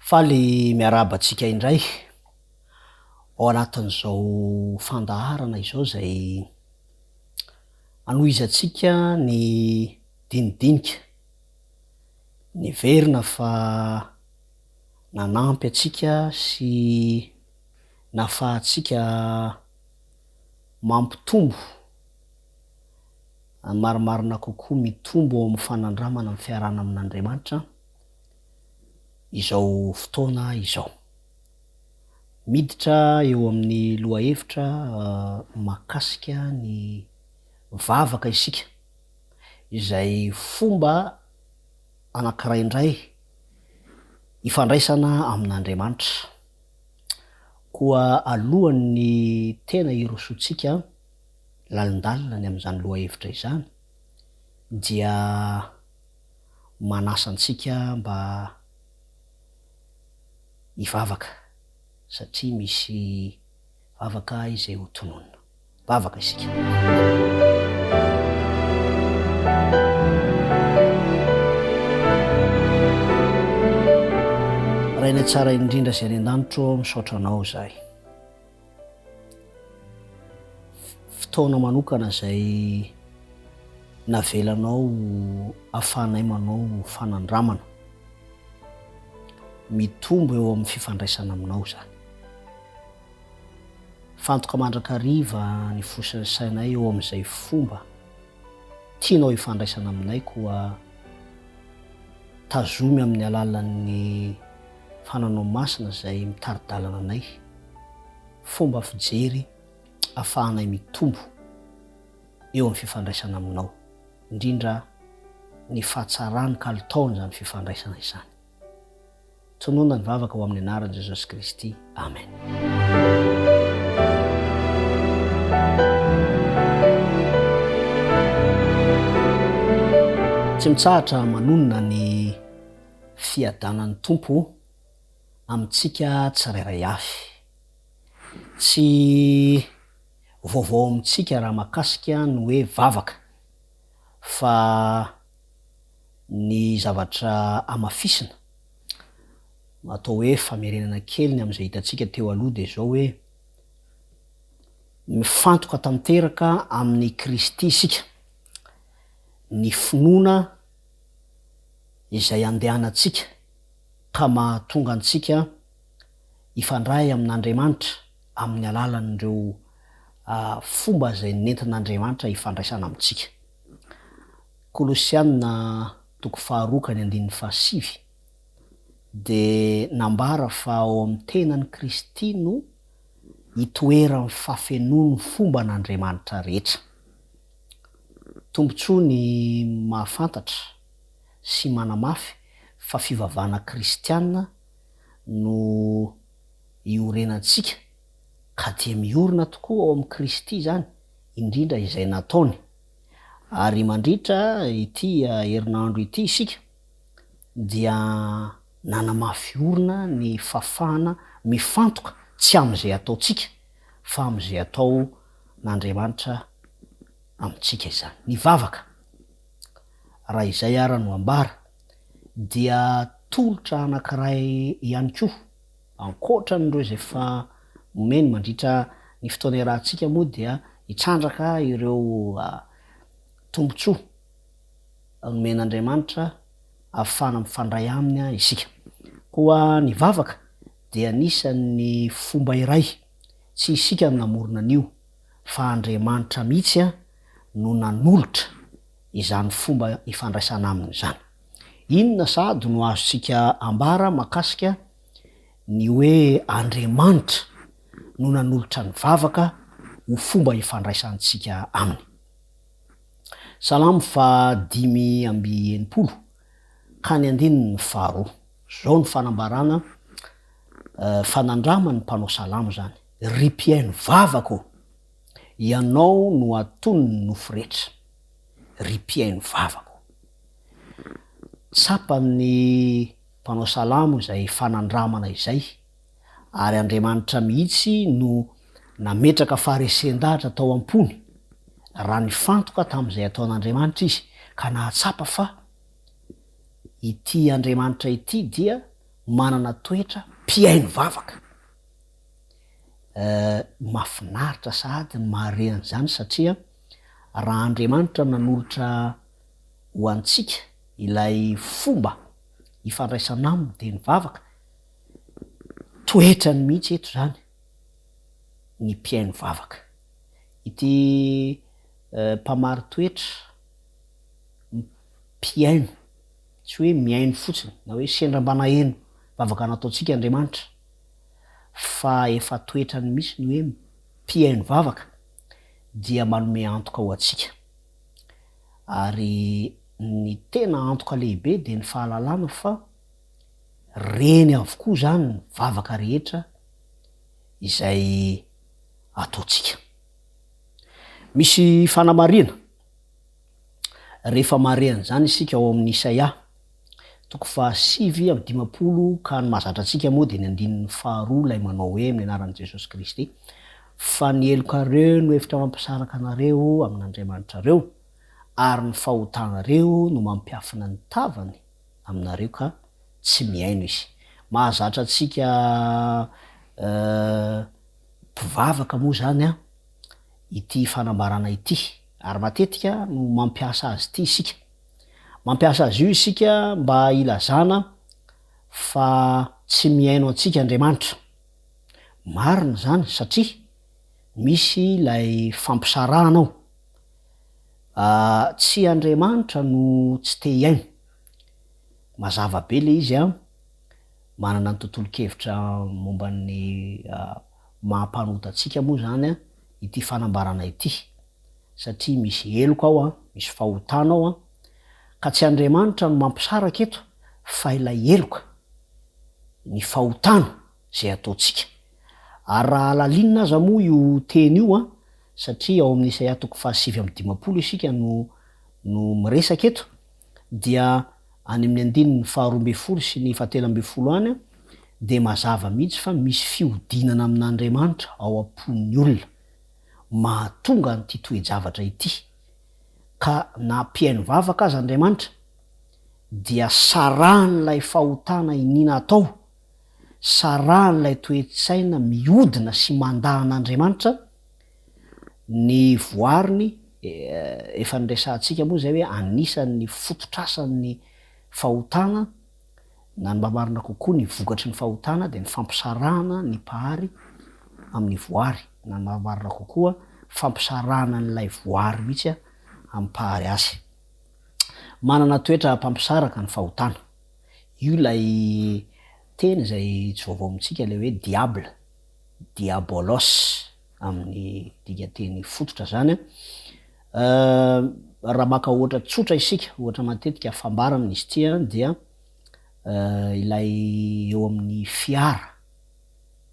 Faly miarabantsika indray ao anatin'izao fandaharana izao zay anohizantsika ny dinidinika ny verina fa nanampy atsika sy nafahatsika mampitombo marimarina kokoa mitombo ao amin'ny fanandramana amin'ny fiarahana amin'Andriamanitra izao fotoana izao. Miditra eo amin'ny lohahevitra mahakasika ny vavaka isika izay fomba anankiray indray ifandraisana amin'Andriamanitra. Koa alohan'ny tena hirosotsika lalindalina ny amin'izany lohahevitra izany dia manasa antsika mba hivavaka satria misy vavaka izay ho tononona. Vavaka isika. Raina tsara indrindra zay any an-danitro misaotra anao zahay. Fotoana manokana zay navelanao ahafahanay manao fanandramana mitombo eo amin'ny fifandraisana aminao zany. Fantoka mandrakariva ny fosiny sainay eo amin'izay fomba tianao ifandraisana aminay koa tazomy amin'ny alalan'ny fananao masina zay mitaridalana anay, fomba fijery ahafahanay mitombo eo amin'ny fifandraisana aminao, indrindra ny fahatsarany kalitaony zany fifandraisana izany. Tonona ny vavaka ho amin'ny anaran'i Jesosy Kristy. Amen. Tsy mitsahatra manonona ny fiadanan'ny tompo amintsika tsirairay avy. Tsy vaovao amintsika raha mahakasika ny hoe vavaka fa ny zavatra amafisina atao hoe famerenana keliny amin'izay hitantsika teo aloha dia zao hoe mifantoka tanteraka amin'ny Kristy isika, ny finoana izay andehanantsika ka mahatonga antsika ifandray amin'Andriamanitra amin'ny alalan'ireo fomba izay nentin'Andriamanitra ifandraisana amintsika. Kolosiana 2:7 dia nambara fa ao amin'ny tenan'ny Kristy no hitoeran'ny fafenoan'ny fomba n'Andriamanitra rehetra. Tombontsoa ny mahafantatra sy manamafy fa fivavahana kristiana no iorenantsika ka dia miorina tokoa ao amin'ny Kristy zany, indrindra izay nataony. Ary mandritra ity herinandro ity isika dia nanamafy orina ny fafahana mifantoka tsy amin'izay ataontsika fa amin'izay atao n'Andriamanitra amintsika izany. Ny vavaka raha izay ara no ambara dia tolotra anankiray ihany koa ankoatra n'ireo izay fa omeny mandritra ny fotoana iarahantsika moa dia hitrandraka ireo tombontsoa omen'Andriamanitra ahafahana mifandray aminy isika. Koa ny vavaka dia anisan'ny fomba iray tsy isika no namorona an'io fa Andriamanitra mihitsy no nanolotra izany fomba ifandraisana aminy izany. Inona sady no azontsika ambara mahakasika ny hoe Andriamanitra no nanolotra ny vavaka ho fomba ifandraisantsika aminy. Salamo 5:80 ka ny 2. Zao ny fanambarana fanandramany mpanao salamo zany. Ripiainy vavako, ianao no atony ny nofo rehetra. Ripiainy vavako. Tsapan'ny mpanao salamo izay fanandramana izay, ary Andriamanitra mihitsy no nametraka faharesen-dahatra tao am-pony raha nifantoka tamin'izay ataon'Andriamanitra izy ka nahatsapa fa ity Andriamanitra ity dia manana toetra mpiaino vavaka. Mahafinaritra sady maharenan' zany satria raha Andriamanitra nanolotra ho antsika ilay fomba ifandraisana aminy de ny vavaka, toetrany mihitsy eto zany ny mpiaino vavaka. Ity mpamary toetra mpiaino, tsy hoe miaino fotsiny na hoe sendra mbana eno vavaka nataontsika Andriamanitra, fa efa toetrany misy ny hoe mpiaino vavaka dia manome antoka ho antsika. Ary ny tena antoka lehibe de ny fahalalana fa reny avokoa zany ny vavaka rehetra izay ataontsika. Misy fanamarina rehefa mare an'izany isika ao amin'ny Isaia 7:50 ka ny mahazatra antsika moa de ny 2 lay manao hoe amin'ny anaran'i Jesosy Kristy, fa ny helokareo no hevitra mampisaraka anareo amin'Andriamanitrareo ary ny fahotanareo no mampiafina ny tavany aminareo ka tsy miaino izy. Mahazatra antsika mpivavaka moa zany ity fanambarana ity, ary matetika no mampiasa azy ity isika. Mampiasa azy io isika mba ilazana fa tsy miaino antsika Andriamanitra. Marina zany satria misy ilay fampisarahana ao. Tsy Andriamanitra no tsy te hiaino. Mazava be le izy manana ny tontolo-kevitra momban'ny mampanota antsika moa zany ity fanambarana ity, satria misy heloka ao misy fahotana ao ka tsy Andriamanitra no mampisaraka eto fa ilay heloka, ny fahotana zay ataontsika. Ary raha alalinina aza moa io teny io satria ao amin'ny Isaia 7:50 isika no miresaka eto, dia any amin'ny 2:12 sy ny 13 any de mazava mihitsy fa misy fihodinana amin'Andriamanitra ao am-pon'ny olona mahatonga n'ity toe-javatra ity. Ka na mpiaino vavaka azy Andriamanitra dia saran'lay fahotana inina atao, saran'lay toe-tsaina mihodina sy mandahan'Andriamanitra. Ny voariny efa niresantsika moa zay hoe anisan'ny fototrasan'ny fahotana na ny mamarina kokoa ny vokatry ny fahotana de ny fampisarahana ny pahary amin'ny voary, na ny mamarina kokoa fampisarahana n'lay voary mihitsy amin'ny pahary azy. Manana toetra mpampisaraka ny fahotana. Io lay teny zay tsy vaovao amintsika le hoe diable, diabolos amin'ny dikateny fototra zany. Raha maka ohatra tsotra isika, ohatra matetika fambarana izy ity dia ilay eo amin'ny fiara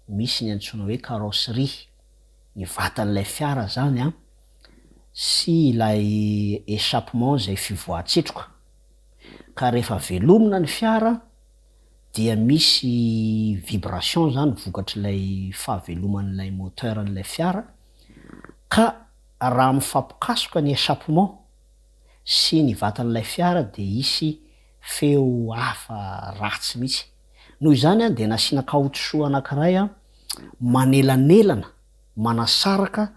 misy ny antsoina hoe carrosserie, ny vatan'ilay fiara zany sy ilay échappement zay fivoahan-tsetroka. Ka rehefa velomina ny fiara dia misy vibration zany vokatry'ilay fahaveloman'ilay moteur'ilay fiara, ka raha mifampikasoka ny échappement sy ny vatan'ilay fiara de hisy feo hafa ratsy mihitsy. Noho izany de nasiana caoutchouc anankiray manelanelana manasaraka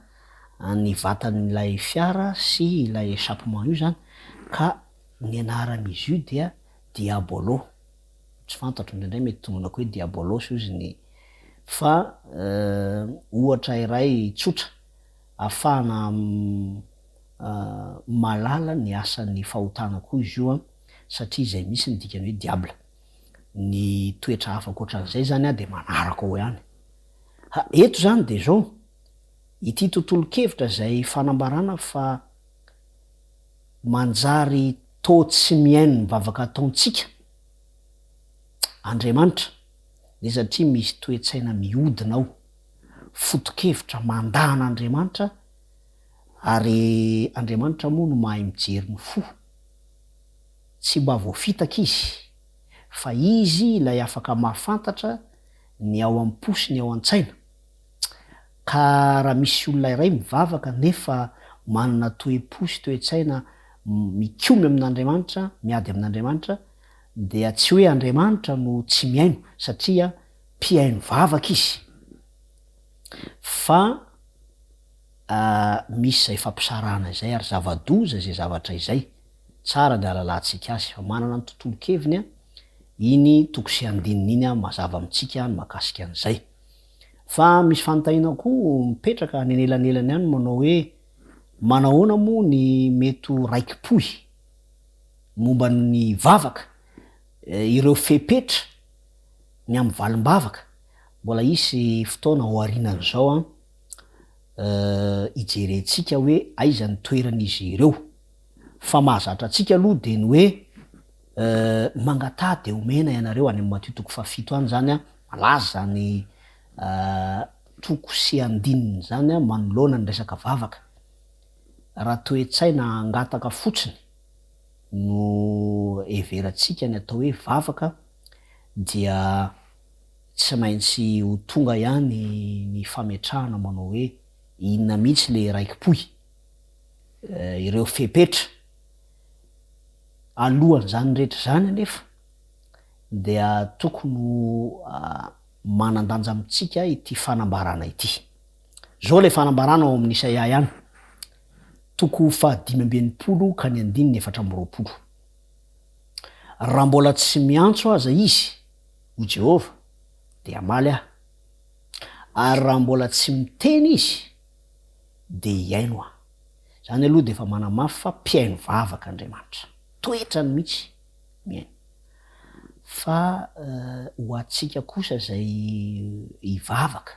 ny vatan'ilay fiara sy ilay échappement io zany, ka ny anaran'izy io dia diabolo. Tsy fantatro indraindray mety tombona koa hoe diabolos izy ny fa ohatra iray tsotra ahafahana malala ny asan'ny fahotana koa izy io satria zay misy ny dikany hoe diable. Ny toetra hafa ankoatran'izay zany de manaraka ao ihany. Eto zany de zao ity tontolo-kevitra zay fanambarana fa manjary tsy miaino ny vavaka ataontsika Andriamanitra, de satria misy toe-tsaina mihodina ao, foto-kevitra mandahan'Andriamanitra, ary Andriamanitra moa no mahay mijery ny fo. Tsy mba voafitaka izy, fa izy ilay afaka mahafantatra ny ao am-posy ny ao an-tsaina. Ka raha misy olona iray mivavaka nefa manana toe-posy toe-tsaina mikomy amin'Andriamanitra, miady amin'Andriamanitra, dia tsy hoe Andriamanitra no tsy miaino satria mpiaino vavaka izy, fa misy zay fampisarahana izay ary zava-doza zay zavatra izay tsara ny alalantsika azy fa manana ny tontolo keviny a iny toko sy andininy iny a mazava amitsika ny makasika an'izay. Fa misy fanontaniana koa mipetraka any anelanelany any manao hoe manahoana moa ny mety raiki-poy momba ny vavaka, ireo fepetra ny amy valim-bavaka. Mbola isy fotoana ao aorianan'izao ijerentsika hoe aiza ny toeran'izy ireo, fa mahazatra atsika aloha de ny hoe mangatà de omena ianareo any amy Matio toko 7 any zany a malaza zany toko sy andininy zany a manoloana ny resaka vavaka. Raha toe-tsaina angataka fotsiny no everantsika ny atao hoe vavaka dia tsy maintsy ho tonga ihany ny fametrahana manao hoe inona mihitsy le raiki-poy, ireo fepetra alohan'zany rehetra zany anefa dia tokony manandanja amitsika ity fanambarana ity. Zao le fanambarana ao amin'ny Isaia ihany, toko 5:20 ka ny 2:20. Raha mbola tsy miantso aza izy ho Jehova de amaly aho, ary raha mbola tsy miteny izy de hiaino aho. Zany aloha de efa manamafy fa mpiaino vavaka Andriamanitra, toetrany mihitsy miaino. Fa ho atsika kosa zay hivavaka,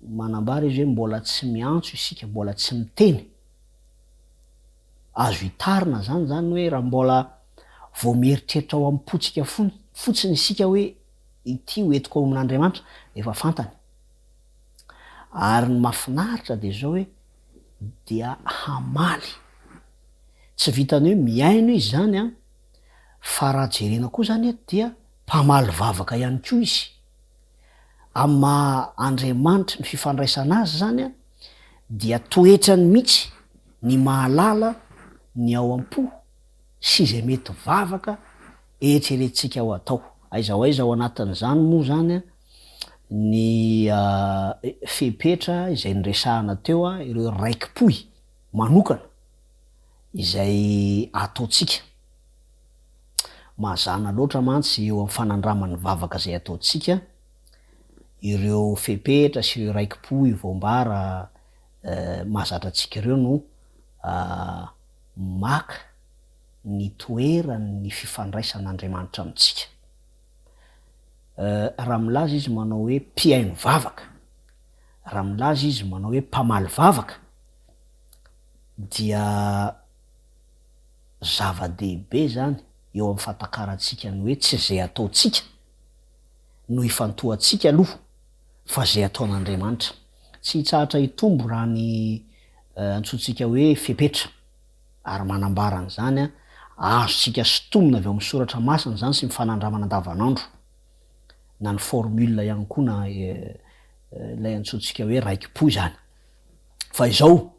manambara izy hoe mbola tsy miantso isika, mbola tsy miteny, azo hitarina zany hoe raha mbola vao mieritreritra ao am-potsika fotsiny isika hoe ity hoentiko ao amin'Andriamanitra efa fantany. Ary ny mahafinaritra de zao hoe dia hamaly, tsy vitany hoe miaino izy zany a, fa raha jerena koa zany eto dia mpamaly vavaka ihany koa izy. Ama Andriamanitra ny fifandraisana azy zany a dia toetrany mihitsy ny mahalala ny ao am-po sy zay mety vavaka eritreretintsika ho atao. Aiza ao anatin'izany moa zany a ny fepetra izay niresahana teo a, ireo raiki-poy manokana izay ataotsika. Mazana loatra mantsy eo amin'ny fanandraman'ny vavaka zay ataotsika, ireo fepetra sy ireo raiki-poy voambara mahazatra atsika ireo no maka ny toerany ny fifandraisan'Andriamanitra amitsika. Raha milaza izy manao hoe mpiaino vavaka, raha milaza izy manao hoe mpamaly vavaka, dia zava-dehibe zany eo amin'ny fahatakarantsika ny hoe tsy zay ataotsika no ifantohantsika aloha fa zay ataon'Andriamanitra. Tsy hitsahatra hitombo raha ny antsointsika hoe fepetra, ary manambara an'izany a azontsika sitomina avy amin'ny soratra masina zany sy mifanandramana andavanandro, na ny formule ihany koa na lay antsointsika hoe raiki-poy zany. Fa izao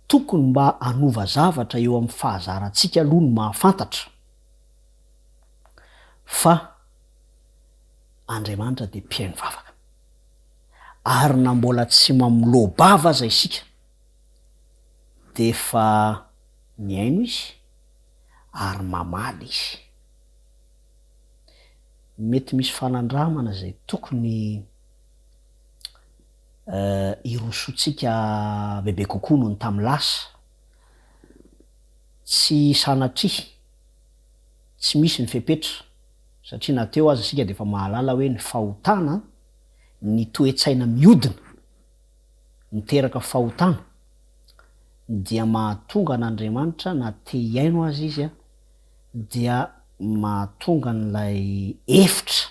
tokony mba hanova zavatra eo amin'ny fahazarantsika aloha ny mahafantatra fa Andriamanitra de mpiaino vavaka, ary na mbola tsy mamilobava aza isika de fa miaino izy ary mamaly izy. Mety misy fanandramana zay tokony irosotsika bebe kokoa noho ny tamy lasa, tsy sanatria, tsy misy ny fepetra satria nateo aza sika de efa mahalala hoe ny fahotana, ny toe-tsaina miodina miteraka fahotana dia mahatonga an'Andriamanitra na te hiaino azy izy a dia mahatonga n'lay efitra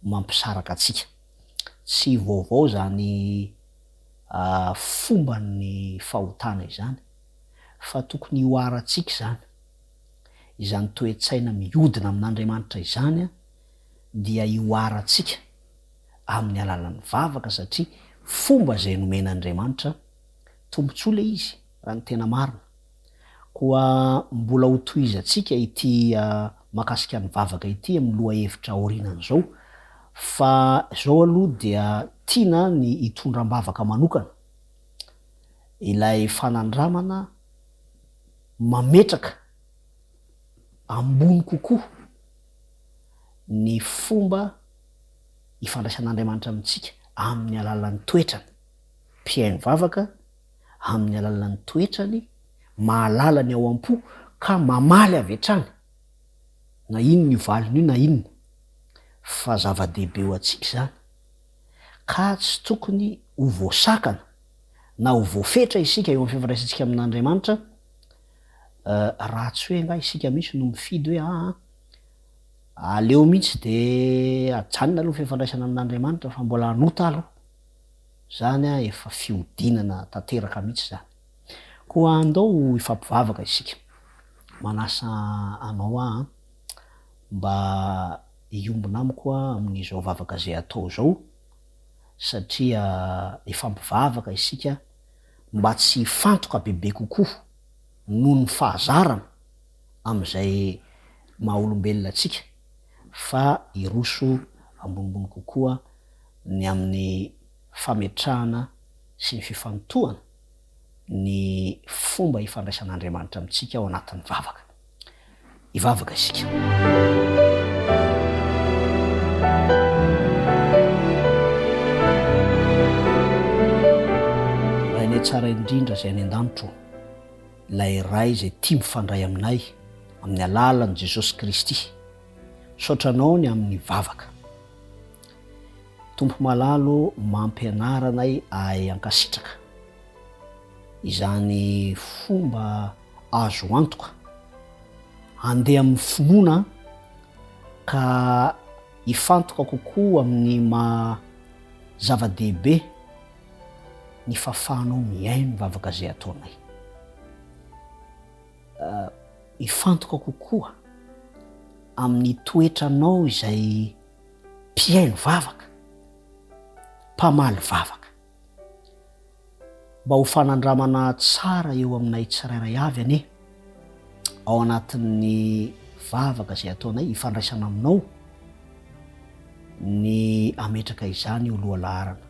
mampisaraka atsika. Tsy vaovao zany fomba ny fahotana izany, fa tokony hoaratsika zany izany toe-tsaina miodina amin'Andriamanitra izany a dia ioaratsika amin'ny alalan'ny vavaka satria fomba zay nomen'Andriamanitra tombontsoa le izy raha ny tena marina. koa mbola ho toizatsika ity mahakasika ny vavaka ity amin'ny loha hevitra orinan'izao fa zao aloha dia tiana ny hitondram-bavaka manokana ilay fanandramana mametraka ambony kokoa ny fomba ifandraisan'Andriamanitra amintsika amin'ny alalan'ny toetrany mpihaino vavaka, amin'ny alalan'ny toetrany mahalala ny ao am-po ka mamaly avy hatrany na inona io valiny io na inona fa zava-dehibe ho antsika zany ka tsy tokony ho voasakana na ho voafetra isika eo amin'ny fifandraisantsika amin'Andriamanitra raha tsy hoe nga isika mihitsy no mifidy hoe aleo mihitsy de ajanona aloha fifandraisana amin'Andriamanitra fa mbola hanota aloha zany efa fiodinana tanteraka mihitsy zany. Koa andao ifampivavaka isika manasa anao mba iombona amiko amin'izao vavaka zay atao zao satria ifampivavaka isika mba tsy hifantoka bebe kokoa noho ny fahazarana am'izay maha olombelona atsika fa iroso ambonimbony kokoa ny amin'ny fametrahana sy ny fifantohana ny fomba ifandraisan'Andriamanitra amintsika ao anatin'ny vavaka. Ivavaka isika. Rainay tsara indrindra zay any an-danitro, ilay ray zay tia mifandray aminay amin'ny alalan'i Jesosy Kristy, saotranao ny amin'ny vavaka. Tompo malalo mampianaranay ahay ankasitraka izany fomba azo antoka andeha amin'ny finoana ka hifantoka kokoa amin'ny zava-dehibe ny fahafahanao miaino ny vavaka zay ataonay. Hifantoka kokoa amin'ny toetranao izay mpihaino vavaka, mpamaly vavaka, mba ho fanandramana tsara eo aminay tsirairay avy ane ao anatin'ny vavaka zay ataonay ifandraisana aminao ny ametraka izany eo aloha laharana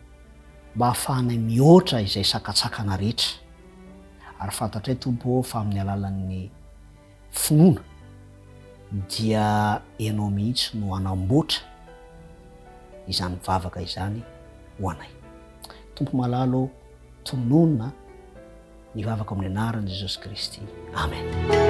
mba hahafahanay mihoatra izay sakatsakana rehetra ary fantatray tompo fa amin'ny alalan'ny finoana dia ianao mihitsy no anamboatra izany vavaka izany ho anay. Tompo malalo tononona ny vavaka amin'ny anaran'i Jesosy Kristy. Amen.